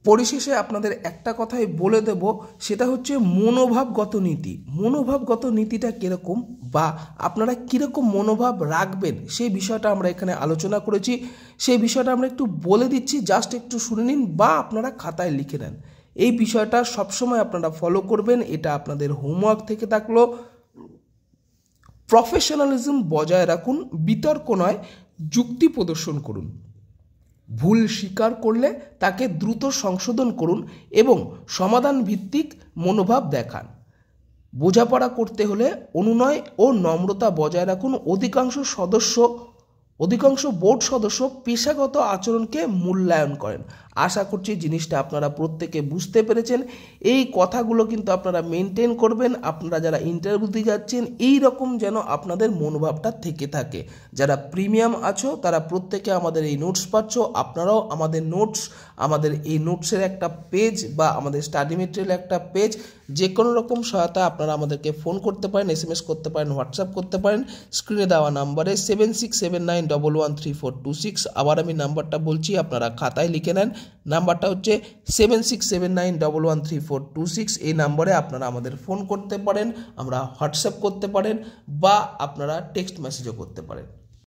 পরিশেষে আপনাদের একটা কথাই বলে দেব, সেটা হচ্ছে মনোভাবগত নীতি। মনোভাবগত নীতিটা কীরকম বা আপনারা কীরকম মনোভাব রাখবেন সেই বিষয়টা আমরা এখানে আলোচনা করেছি। সেই বিষয়টা আমরা একটু বলে দিচ্ছি, জাস্ট একটু শুনে নিন বা আপনারা খাতায় লিখে নেন। এই বিষয়টা সবসময় আপনারা ফলো করবেন, এটা আপনাদের হোমওয়ার্ক থেকে থাকলো। প্রফেশনালিজম বজায় রাখুন, বিতর্ক নয় যুক্তি প্রদর্শন করুন। ভুল স্বীকার করলে তাকে দ্রুত সংশোধন করুন এবং সমাধান ভিত্তিক মনোভাব দেখান। বোঝাপড়া করতে হলে অনুনয় ও নম্রতা বজায় রাখুন। অধিকাংশ বোর্ড সদস্য পেশাগত আচরণকে মূল্যায়ন করেন। আশা করছি জিনিসটা আপনারা প্রত্যেকে বুঝতে পেরেছেন। এই কথাগুলো কিন্তু আপনারা মেনটেন করবেন। আপনারা যারা ইন্টারভিউ দিতে যাচ্ছেন এই রকম যেন আপনাদের মনোভাবটা থেকে থাকে। যারা প্রিমিয়াম আছো তারা প্রত্যেকে আমাদের এই নোটস পাচ্ছ, আপনারাও আমাদের এই নোটসের একটা পেজ বা আমাদের স্টাডি মেটেরিয়াল একটা পেজ, যে কোনো রকম সহায়তা আপনারা আমাদেরকে ফোন করতে পারেন, SMS করতে পারেন, হোয়াটসঅ্যাপ করতে পারেন স্ক্রিনে দেওয়া নাম্বারে 7679113426। আবার আমি নাম্বারটা বলছি, আপনারা খাতায় লিখে নেন। নাম্বারটা হচ্ছে 7679113426। এই নাম্বারে আপনারা আমাদের ফোন করতে পারেন, আমরা হোয়াটসঅ্যাপ করতে পারেন বা আপনারা টেক্সট মেসেজও করতে পারেন।